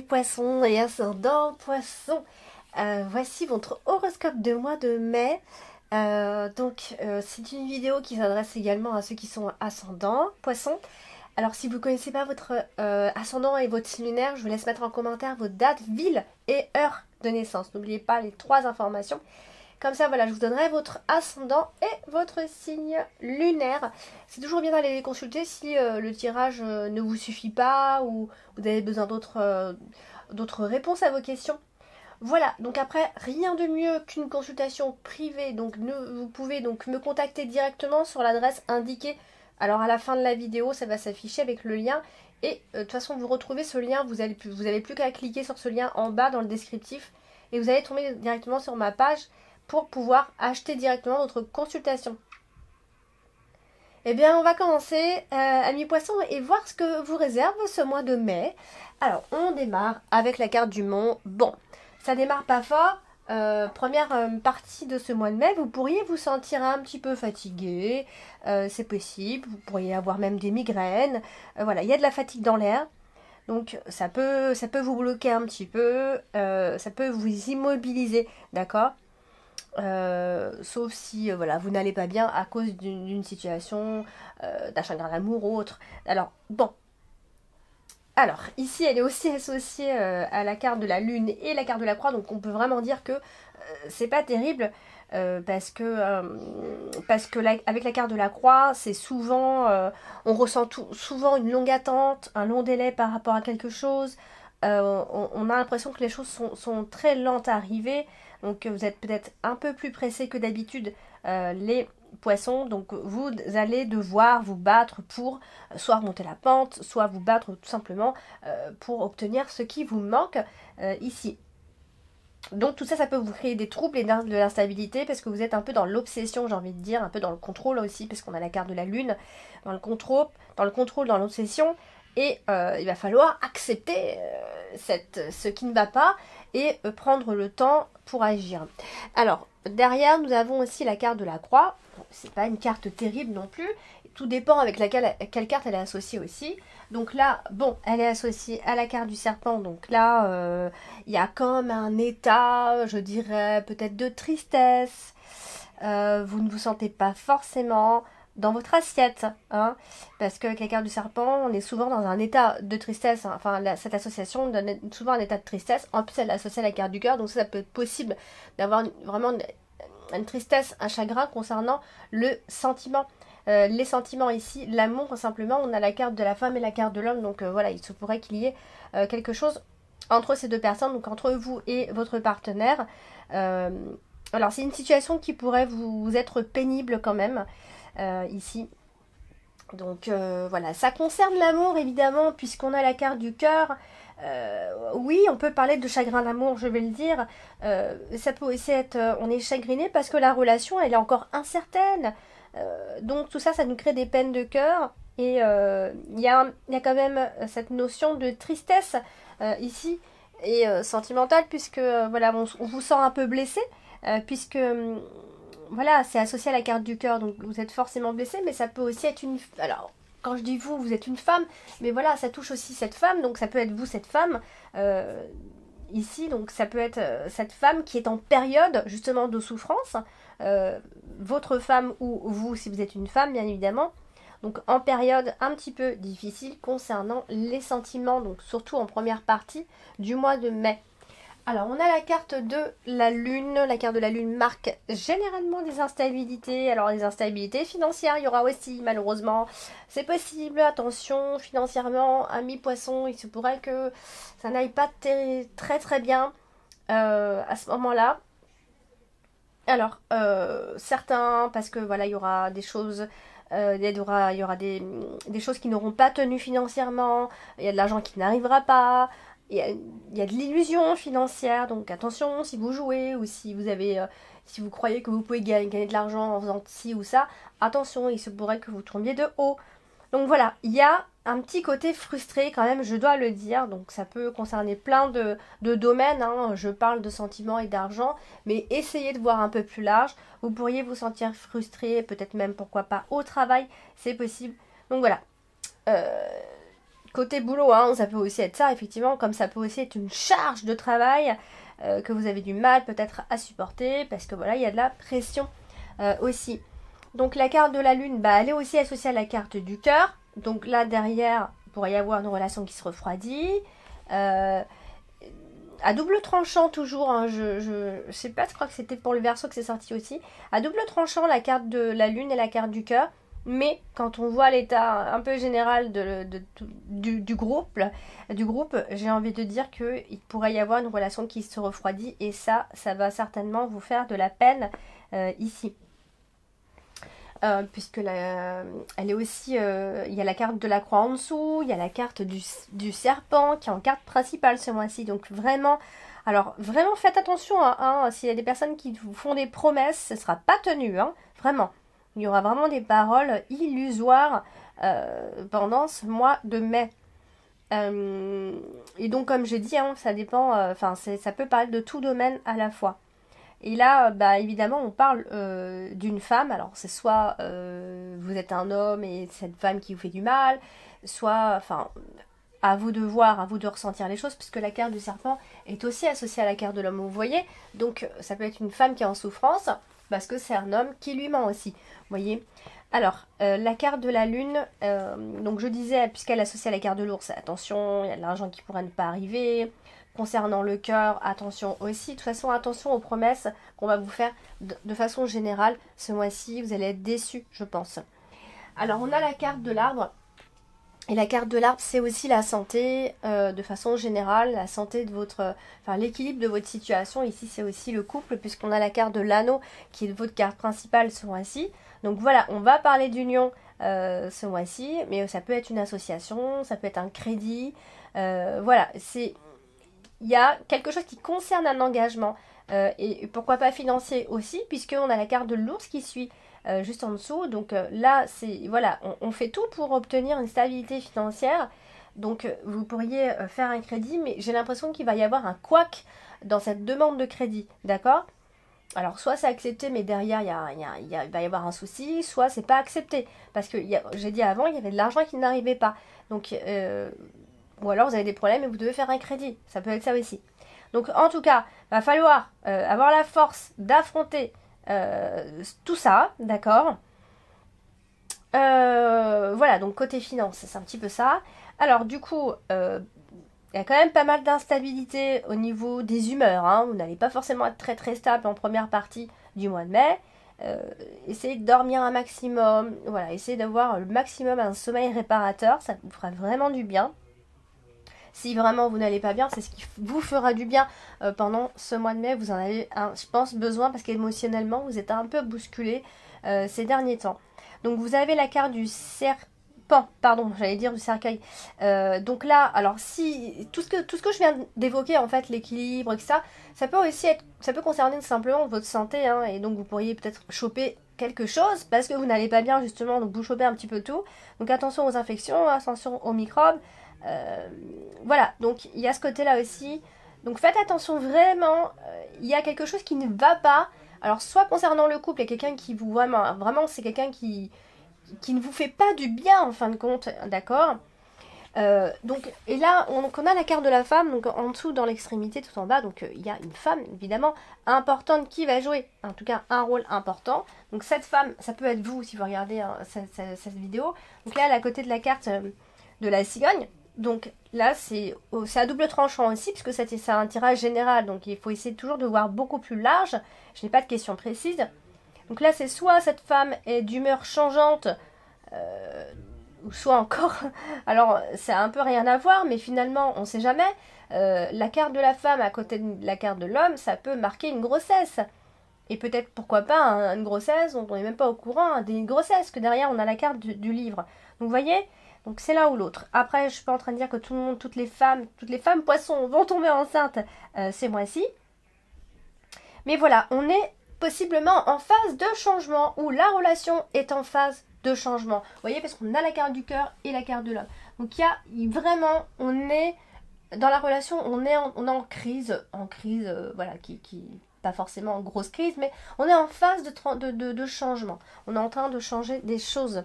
les poissons et ascendant poissons. Voici votre horoscope de mois de mai. C'est une vidéo qui s'adresse également à ceux qui sont ascendants poissons. Alors si vous ne connaissez pas votre ascendant et votre signe lunaire, je vous laisse mettre en commentaire votre date, ville et heure de naissance. N'oubliez pas les 3 informations. Comme ça, voilà, je vous donnerai votre ascendant et votre signe lunaire. C'est toujours bien d'aller les consulter si le tirage ne vous suffit pas ou vous avez besoin d'autres réponses à vos questions. Voilà, donc après, rien de mieux qu'une consultation privée. Donc vous pouvez donc me contacter directement sur l'adresse indiquée. Alors à la fin de la vidéo, ça va s'afficher avec le lien. Et de toute façon, vous retrouvez ce lien, vous n'avez plus qu'à cliquer sur ce lien en bas dans le descriptif. Et vous allez tomber directement sur ma page pour pouvoir acheter directement votre consultation. Eh bien, on va commencer, amis poissons, et voir ce que vous réserve ce mois de mai. Alors, on démarre avec la carte du Mont. Bon, ça démarre pas fort. Première partie de ce mois de mai, vous pourriez vous sentir un petit peu fatigué. C'est possible, vous pourriez avoir même des migraines. Voilà, il y a de la fatigue dans l'air. Donc ça peut vous bloquer un petit peu, ça peut vous immobiliser, d'accord ? Sauf si voilà, vous n'allez pas bien à cause d'une situation, d'un chagrin d'amour ou autre. Alors, bon. Alors, ici, elle est aussi associée à la carte de la Lune et la carte de la Croix, donc on peut vraiment dire que c'est pas terrible, parce que avec la carte de la Croix, c'est souvent, on ressent souvent une longue attente, un long délai par rapport à quelque chose. On a l'impression que les choses sont très lentes à arriver, donc vous êtes peut-être un peu plus pressé que d'habitude, les poissons, donc vous allez devoir vous battre pour soit remonter la pente, soit vous battre tout simplement pour obtenir ce qui vous manque ici. Donc tout ça, ça peut vous créer des troubles et de l'instabilité parce que vous êtes un peu dans l'obsession, j'ai envie de dire, un peu dans le contrôle aussi, parce qu'on a la carte de la Lune, dans le contrôle, dans l'obsession. Et il va falloir accepter ce qui ne va pas et prendre le temps pour agir. Alors, derrière, nous avons aussi la carte de la Croix. Bon, c'est pas une carte terrible non plus. Tout dépend avec quelle carte elle est associée aussi. Donc là, bon, elle est associée à la carte du serpent. Donc là, il y a comme un état, je dirais, peut-être de tristesse. Vous ne vous sentez pas forcément dans votre assiette, hein, parce qu'avec la carte du serpent, on est souvent dans un état de tristesse, hein. Enfin, cette association donne souvent un état de tristesse. En plus, elle est associée à la carte du cœur, donc ça peut être possible d'avoir vraiment une tristesse, un chagrin concernant le sentiment. Les sentiments ici, l'amour simplement, on a la carte de la femme et la carte de l'homme, donc voilà, il se pourrait qu'il y ait quelque chose entre ces deux personnes, donc entre vous et votre partenaire. Alors c'est une situation qui pourrait vous être pénible quand même, ici. Donc voilà, ça concerne l'amour évidemment, puisqu'on a la carte du cœur. Oui, on peut parler de chagrin d'amour, je vais le dire. Ça peut aussi être, on est chagriné parce que la relation, elle est encore incertaine. Donc tout ça, ça nous crée des peines de cœur. Et il y a quand même cette notion de tristesse ici, et sentimentale, puisque voilà, on vous sent un peu blessé, puisque voilà, c'est associé à la carte du cœur, donc vous êtes forcément blessé, mais ça peut aussi être une... Alors, quand je dis vous, vous êtes une femme, mais voilà, ça touche aussi cette femme, donc ça peut être vous, cette femme, ici, donc ça peut être cette femme qui est en période, justement, de souffrance, votre femme ou vous, si vous êtes une femme, bien évidemment, donc en période un petit peu difficile concernant les sentiments, donc surtout en première partie du mois de mai. Alors, on a la carte de la Lune. La carte de la Lune marque généralement des instabilités. Alors, les instabilités financières, il y aura aussi, malheureusement. C'est possible, attention, financièrement, amis poissons, il se pourrait que ça n'aille pas très très bien à ce moment-là. Alors, certains, parce que voilà, il y aura des choses... il y aura des choses qui n'auront pas tenu financièrement. Il y a de l'argent qui n'arrivera pas. Il y a de l'illusion financière, donc attention si vous jouez ou si vous avez, si vous croyez que vous pouvez gagner de l'argent en faisant ci ou ça, attention, il se pourrait que vous tombiez de haut. Donc voilà, il y a un petit côté frustré quand même, je dois le dire, donc ça peut concerner plein de domaines, hein. Je parle de sentiments et d'argent, mais essayez de voir un peu plus large, vous pourriez vous sentir frustré, peut-être même pourquoi pas au travail, c'est possible. Donc voilà. côté boulot, hein, ça peut aussi être ça, effectivement, comme ça peut aussi être une charge de travail que vous avez du mal peut-être à supporter, parce que voilà, il y a de la pression aussi. Donc la carte de la lune, bah, elle est aussi associée à la carte du cœur. Donc là, derrière, il pourrait y avoir une relation qui se refroidit. À double tranchant toujours, hein, je sais pas, je crois que c'était pour le Verseau que c'est sorti aussi. À double tranchant, la carte de la lune et la carte du cœur. Mais quand on voit l'état un peu général du groupe, j'ai envie de dire qu'il pourrait y avoir une relation qui se refroidit. Et ça va certainement vous faire de la peine ici. Puisque elle est aussi, il y a la carte de la croix en dessous, il y a la carte du serpent qui est en carte principale ce mois-ci. Donc vraiment, alors vraiment faites attention, hein, s'il y a des personnes qui vous font des promesses, ce ne sera pas tenu, hein, vraiment. Il y aura vraiment des paroles illusoires pendant ce mois de mai. Et donc comme j'ai dit, hein, ça dépend, ça peut parler de tout domaine à la fois. Et là, bah, évidemment, on parle d'une femme. Alors, c'est soit vous êtes un homme et cette femme qui vous fait du mal, soit, enfin, à vous de voir, à vous de ressentir les choses, puisque la carte du serpent est aussi associée à la carte de l'homme, vous voyez. Donc, ça peut être une femme qui est en souffrance, parce que c'est un homme qui lui ment aussi, vous voyez. Alors, la carte de la lune, donc je disais, puisqu'elle est associée à la carte de l'ours, attention, il y a de l'argent qui pourrait ne pas arriver. Concernant le cœur, attention aussi. De toute façon, attention aux promesses qu'on va vous faire de façon générale. Ce mois-ci, vous allez être déçus, je pense. Alors, on a la carte de l'arbre. Et la carte de l'arbre, c'est aussi la santé de façon générale, la santé de votre... Enfin, l'équilibre de votre situation. Ici, c'est aussi le couple, puisqu'on a la carte de l'anneau, qui est votre carte principale ce mois-ci. Donc voilà, on va parler d'union ce mois-ci, mais ça peut être une association, ça peut être un crédit. Voilà, c'est... Il y a quelque chose qui concerne un engagement et pourquoi pas financier aussi, puisqu'on a la carte de l'ours qui suit juste en dessous. Donc là, c'est voilà, on fait tout pour obtenir une stabilité financière. Donc vous pourriez faire un crédit, mais j'ai l'impression qu'il va y avoir un couac dans cette demande de crédit, d'accord? Alors soit c'est accepté, mais derrière il va y avoir un souci, soit c'est pas accepté. Parce que j'ai dit avant, il y avait de l'argent qui n'arrivait pas. Donc ou alors vous avez des problèmes et vous devez faire un crédit. Ça peut être ça aussi. Donc en tout cas, il va falloir avoir la force d'affronter tout ça, d'accord. Voilà, donc côté finance, c'est un petit peu ça. Alors du coup, il y a quand même pas mal d'instabilité au niveau des humeurs. Hein. Vous n'allez pas forcément être très très stable en première partie du mois de mai. Essayez de dormir un maximum. Voilà, essayez d'avoir le maximum un sommeil réparateur. Ça vous fera vraiment du bien. Si vraiment vous n'allez pas bien, c'est ce qui vous fera du bien pendant ce mois de mai. Vous en avez, je pense, besoin parce qu'émotionnellement, vous êtes un peu bousculé ces derniers temps. Donc vous avez la carte du serpent, pardon, j'allais dire du cercueil. Donc là, alors si tout ce que je viens d'évoquer, en fait, l'équilibre, etc., ça peut aussi être, ça peut concerner simplement votre santé, hein, et donc vous pourriez peut-être choper quelque chose parce que vous n'allez pas bien justement, donc vous chopez un petit peu tout. Donc attention aux infections, attention aux microbes. Voilà, donc il y a ce côté-là aussi. Donc faites attention vraiment, il y a quelque chose qui ne va pas. Alors soit concernant le couple, il y a quelqu'un qui vous vraiment c'est quelqu'un qui ne vous fait pas du bien en fin de compte, d'accord. Donc et là on a la carte de la femme, donc en dessous dans l'extrémité tout en bas, donc il y a une femme évidemment importante qui va jouer en tout cas un rôle important. Donc cette femme, ça peut être vous si vous regardez cette vidéo. Donc là elle est à côté de la carte de la cigogne. Donc là, c'est à double tranchant aussi, puisque c'est un tirage général. Donc il faut essayer toujours de voir beaucoup plus large. Je n'ai pas de questions précises. Donc là, c'est soit cette femme est d'humeur changeante, ou soit encore... Alors, c'est un peu rien à voir, mais finalement, on ne sait jamais. La carte de la femme à côté de la carte de l'homme, ça peut marquer une grossesse. Et peut-être, pourquoi pas, une grossesse dont on n'est même pas au courant, des grossesses, que derrière, on a la carte du livre. Donc, vous voyez, donc c'est l'un ou l'autre. Après, je ne suis pas en train de dire que tout le monde, toutes les femmes poissons vont tomber enceintes ces mois-ci. Mais voilà, on est possiblement en phase de changement, où la relation est en phase de changement. Vous voyez, parce qu'on a la carte du cœur et la carte de l'homme. Donc il y a vraiment, on est dans la relation, on est en crise, voilà, pas forcément en grosse crise, mais on est en phase de changement. On est en train de changer des choses.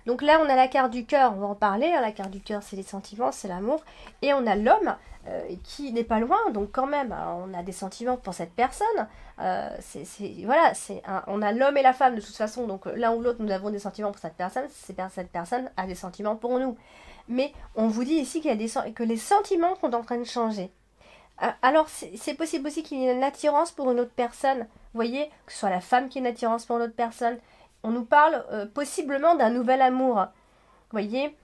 Donc là, on a la carte du cœur, on va en parler. La carte du cœur, c'est les sentiments, c'est l'amour. Et on a l'homme qui n'est pas loin, donc quand même, on a des sentiments pour cette personne. Voilà, on a l'homme et la femme de toute façon, donc l'un ou l'autre, nous avons des sentiments pour cette personne. Cette personne a des sentiments pour nous. Mais on vous dit ici que les sentiments sont en train de changer. Alors, c'est possible aussi qu'il y ait une attirance pour une autre personne. Vous voyez, que ce soit la femme qui ait une attirance pour une autre personne. On nous parle possiblement d'un nouvel amour. Vous voyez,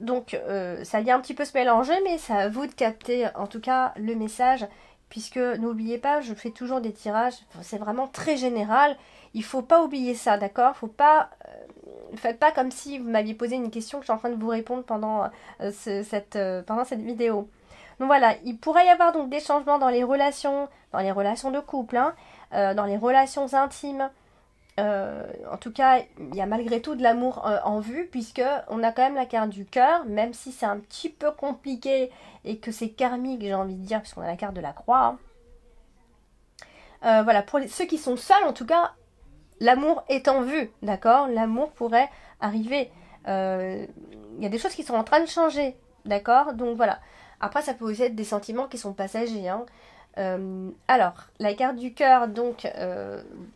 donc ça vient un petit peu se mélanger, mais c'est à vous de capter en tout cas le message. Puisque, n'oubliez pas, je fais toujours des tirages. C'est vraiment très général. Il ne faut pas oublier ça, d'accord? Faut pas... faites pas comme si vous m'aviez posé une question que je suis en train de vous répondre pendant cette vidéo. Donc voilà, il pourrait y avoir donc des changements dans les relations de couple, dans les relations intimes. En tout cas, il y a malgré tout de l'amour en vue, puisque on a quand même la carte du cœur, même si c'est un petit peu compliqué et que c'est karmique, j'ai envie de dire, puisqu'on a la carte de la croix. Voilà, pour ceux qui sont seuls, en tout cas, l'amour est en vue, d'accord? L'amour pourrait arriver. Il y a des choses qui sont en train de changer, d'accord? Donc voilà. Après, ça peut aussi être des sentiments qui sont passagers. Alors, la carte du cœur, donc,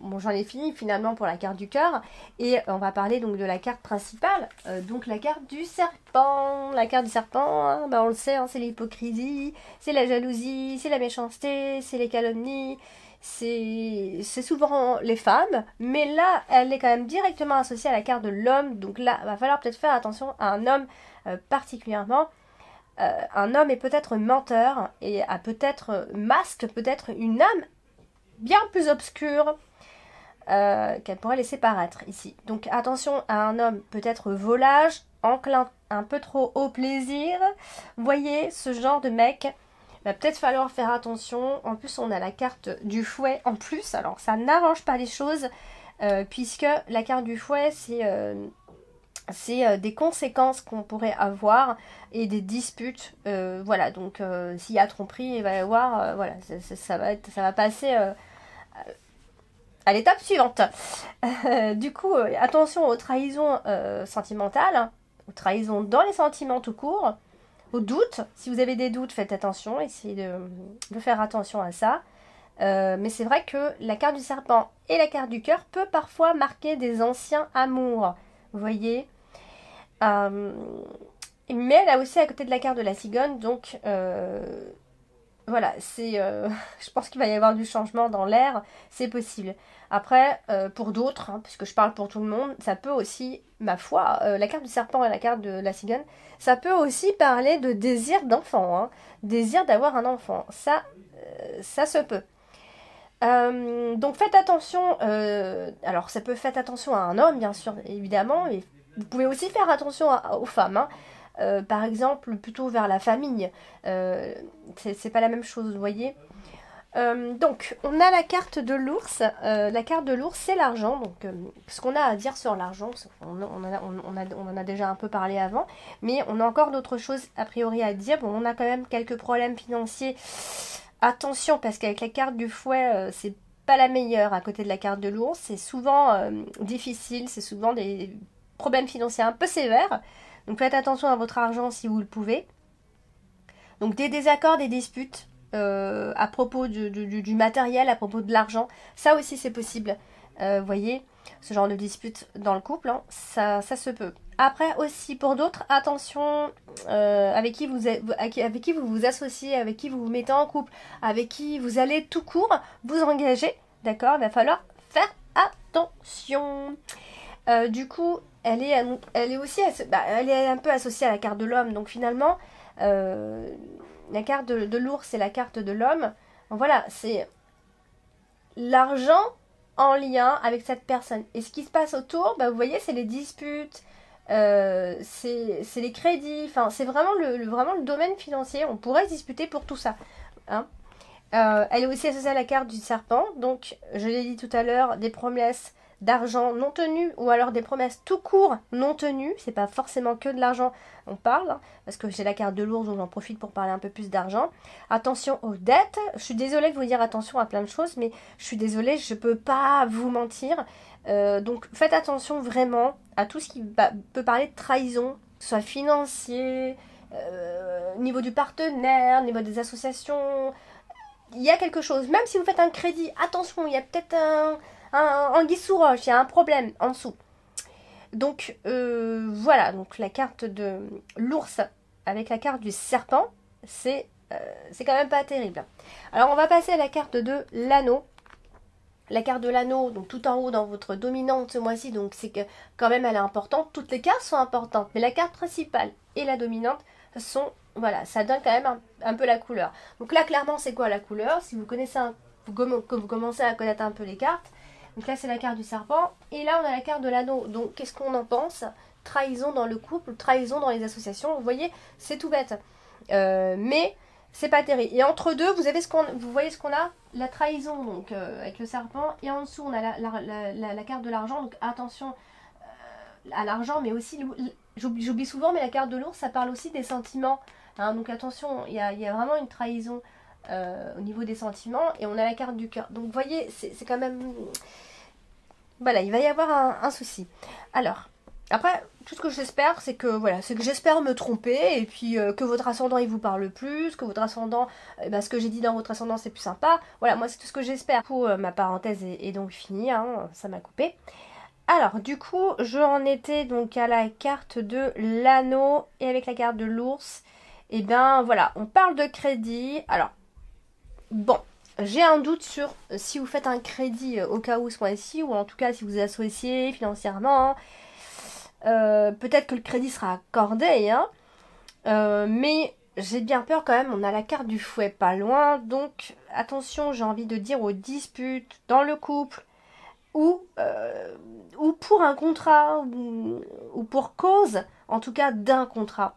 bon, j'en ai fini finalement pour la carte du cœur. Et on va parler donc de la carte principale, donc la carte du serpent. La carte du serpent, on le sait, c'est l'hypocrisie, c'est la jalousie, c'est la méchanceté, c'est les calomnies. C'est souvent les femmes, mais là, elle est quand même directement associée à la carte de l'homme. Donc là, il va falloir peut-être faire attention à un homme particulièrement. Un homme est peut-être menteur et a peut-être masque peut-être une âme bien plus obscure qu'elle pourrait laisser paraître ici. Donc attention à un homme peut-être volage, enclin un peu trop au plaisir. Voyez ce genre de mec. Il va peut-être falloir faire attention. En plus, on a la carte du fouet en plus. Alors, ça n'arrange pas les choses puisque la carte du fouet, c'est des conséquences qu'on pourrait avoir et des disputes. Voilà, donc s'il y a tromperie, il va y avoir... voilà, ça va passer à l'étape suivante. Du coup, attention aux trahisons sentimentales, aux trahisons dans les sentiments tout court, aux doutes. Si vous avez des doutes, faites attention, essayez de faire attention à ça. Mais c'est vrai que la carte du serpent et la carte du cœur peut parfois marquer des anciens amours. Vous voyez, mais elle a aussi à côté de la carte de la cigogne, donc voilà, je pense qu'il va y avoir du changement dans l'air, c'est possible. Après, pour d'autres, puisque je parle pour tout le monde, ça peut aussi, ma foi, la carte du serpent et la carte de la cigogne, ça peut aussi parler de désir d'enfant, désir d'avoir un enfant, ça se peut. Donc faites attention, alors ça peut faire attention à un homme bien sûr évidemment, mais vous pouvez aussi faire attention aux femmes, par exemple plutôt vers la famille, c'est pas la même chose, vous voyez. Donc on a la carte de l'ours, la carte de l'ours c'est l'argent, donc ce qu'on a à dire sur l'argent, on en a déjà un peu parlé avant, mais on a encore d'autres choses a priori à dire. Bon, on a quand même quelques problèmes financiers. Attention, parce qu'avec la carte du fouet, c'est pas la meilleure à côté de la carte de l'ours. C'est souvent difficile, c'est souvent des problèmes financiers un peu sévères. Donc faites attention à votre argent si vous le pouvez. Donc des désaccords, des disputes à propos du matériel, à propos de l'argent, ça aussi c'est possible. Voyez, ce genre de dispute dans le couple, ça se peut. Après aussi pour d'autres, attention avec qui vous vous associez, avec qui vous vous mettez en couple, avec qui vous allez tout court vous engager, d'accord? Il va falloir faire attention. Du coup, elle est aussi, elle est un peu associée à la carte de l'homme, donc finalement, la carte de l'ours c'est la carte de l'homme. Voilà, c'est l'argent en lien avec cette personne. Et ce qui se passe autour, vous voyez, c'est les disputes. C'est les crédits, enfin c'est vraiment le domaine financier, on pourrait se disputer pour tout ça. Elle est aussi associée à la carte du serpent. Donc, je l'ai dit tout à l'heure, des promesses d'argent non tenues ou alors des promesses tout court non tenues. C'est pas forcément que de l'argent, on parle, hein, parce que j'ai la carte de l'ours, donc j'en profite pour parler un peu plus d'argent. Attention aux dettes. Je suis désolée de vous dire attention à plein de choses, mais je suis désolée, je peux pas vous mentir. Donc, faites attention vraiment à tout ce qui peut parler de trahison, que ce soit financier, niveau du partenaire, niveau des associations. Il y a quelque chose, même si vous faites un crédit, attention, il y a peut-être un anguille sous roche, il y a un problème en dessous. Donc voilà, donc la carte de l'ours avec la carte du serpent, c'est quand même pas terrible. Alors on va passer à la carte de l'anneau. La carte de l'anneau, donc tout en haut dans votre dominante ce mois-ci, donc c'est que quand même elle est importante. Toutes les cartes sont importantes, mais la carte principale et la dominante sont, voilà, ça donne quand même un peu la couleur. Donc là, clairement, c'est quoi la couleur? Si vous connaissez, que vous commencez à connaître un peu les cartes. Donc là, c'est la carte du serpent. Et là, on a la carte de l'anneau. Donc, qu'est-ce qu'on en pense? Trahison dans le couple, trahison dans les associations. Vous voyez, c'est tout bête. Mais c'est pas terrible. Et entre deux, vous voyez ce qu'on a? La trahison, donc avec le serpent. Et en dessous, on a la carte de l'argent. Donc, attention à l'argent, mais aussi, j'oublie souvent, mais la carte de l'ours, ça parle aussi des sentiments. Hein, donc, attention, il y a vraiment une trahison au niveau des sentiments. Et on a la carte du cœur. Donc, vous voyez, c'est quand même... Voilà, il va y avoir un souci. Alors, après, tout ce que j'espère, c'est que voilà, c'est que j'espère me tromper et puis que votre ascendant il vous parle plus, que votre ascendant, ce que j'ai dit dans votre ascendant c'est plus sympa. Voilà, moi c'est tout ce que j'espère. Du coup, ma parenthèse est donc finie, hein, ça m'a coupé. Alors, du coup, j'en étais donc à la carte de l'anneau et avec la carte de l'ours. Et ben voilà, on parle de crédit. Alors, bon. J'ai un doute sur si vous faites un crédit au cas où ce mois-ci, ou en tout cas si vous associez financièrement. Peut-être que le crédit sera accordé, hein, mais j'ai bien peur quand même. On a la carte du fouet pas loin, donc attention, j'ai envie de dire aux disputes dans le couple, ou pour un contrat, ou pour cause, en tout cas d'un contrat.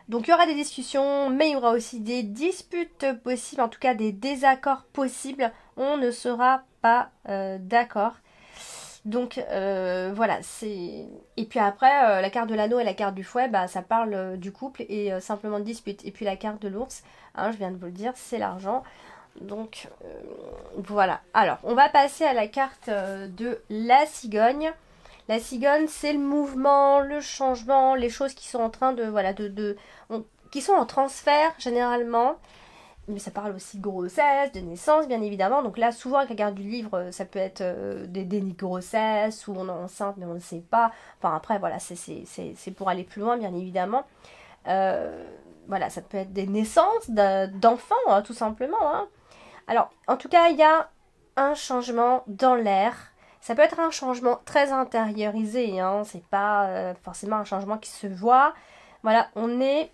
Donc il y aura des discussions, mais il y aura aussi des disputes possibles, en tout cas des désaccords possibles. On ne sera pas d'accord. Donc voilà, c'est... Et puis après, la carte de l'anneau et la carte du fouet, ça parle du couple et simplement de dispute. Et puis la carte de l'ours, hein, je viens de vous le dire, c'est l'argent. Donc voilà. Alors, on va passer à la carte de la cigogne. La cigogne, c'est le mouvement, le changement, les choses qui sont en train de... Voilà, qui sont en transfert généralement. Mais ça parle aussi de grossesse, de naissance, bien évidemment. Donc là, souvent, avec la carte du livre, ça peut être des dénis de grossesse, ou on est enceinte, mais on ne sait pas. Enfin, après, voilà, c'est pour aller plus loin, bien évidemment. Voilà, ça peut être des naissances d'enfants, hein, tout simplement. Hein. Alors, en tout cas, il y a un changement dans l'air. Ça peut être un changement très intériorisé, hein. C'est pas forcément un changement qui se voit. Voilà, on est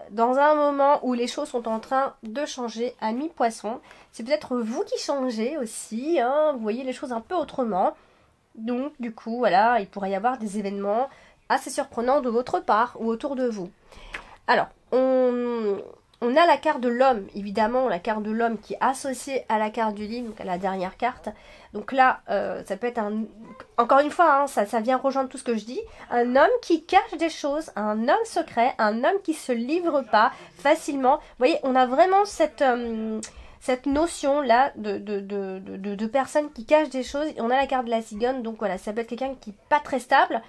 dans un moment où les choses sont en train de changer à mi-poisson. C'est peut-être vous qui changez aussi, hein, vous voyez les choses un peu autrement. Donc du coup, voilà, il pourrait y avoir des événements assez surprenants de votre part ou autour de vous. Alors, on a la carte de l'homme, évidemment, la carte de l'homme qui est associée à la carte du livre, donc à la dernière carte. Donc là, ça peut être encore une fois, hein, ça vient rejoindre tout ce que je dis. Un homme qui cache des choses, un homme secret, un homme qui se livre pas facilement. Vous voyez, on a vraiment cette notion-là de personnes qui cachent des choses. On a la carte de la cigogne, donc voilà, ça peut être quelqu'un qui n'est pas très stable.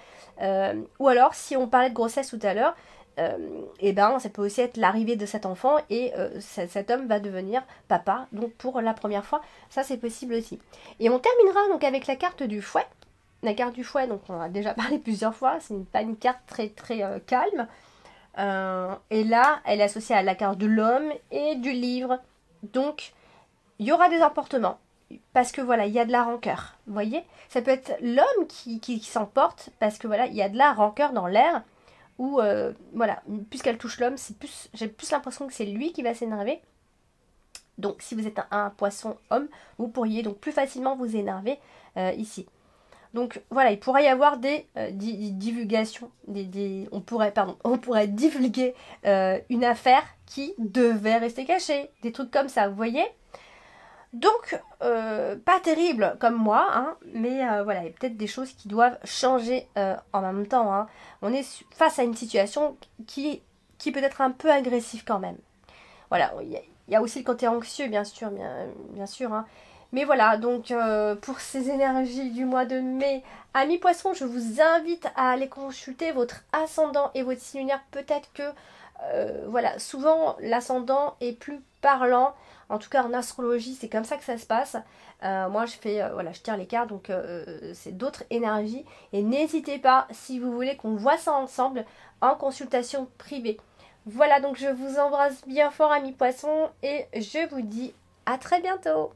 Ou alors, si on parlait de grossesse tout à l'heure, ça peut aussi être l'arrivée de cet enfant et cet homme va devenir papa, donc pour la première fois, ça c'est possible aussi. Et on terminera donc avec la carte du fouet. La carte du fouet, donc on en a déjà parlé plusieurs fois, c'est pas une carte très très calme. Et là, elle est associée à la carte de l'homme et du livre. Donc, il y aura des emportements. Parce que voilà, il y a de la rancœur. Vous voyez? Ça peut être l'homme qui s'emporte parce que voilà, il y a de la rancœur dans l'air. Ou voilà, puisqu'elle touche l'homme, j'ai plus l'impression que c'est lui qui va s'énerver. Donc si vous êtes un poisson homme, vous pourriez donc plus facilement vous énerver ici. Donc voilà, il pourrait y avoir des divulgations, on pourrait divulguer une affaire qui devait rester cachée, des trucs comme ça, vous voyez. Donc, pas terrible comme moi, hein, mais voilà, il y a peut-être des choses qui doivent changer en même temps. Hein. On est face à une situation qui peut être un peu agressive quand même. Voilà, il y a aussi le côté anxieux, bien sûr. Hein. Mais voilà, donc pour ces énergies du mois de mai, amis poissons, je vous invite à aller consulter votre ascendant et votre signe lunaire. Peut-être que, voilà, souvent l'ascendant est plus parlant. En tout cas, en astrologie, c'est comme ça que ça se passe. Moi, voilà, je tire les cartes, donc c'est d'autres énergies. Et n'hésitez pas, si vous voulez qu'on voit ça ensemble, en consultation privée. Voilà, donc je vous embrasse bien fort, amis poissons, et je vous dis à très bientôt.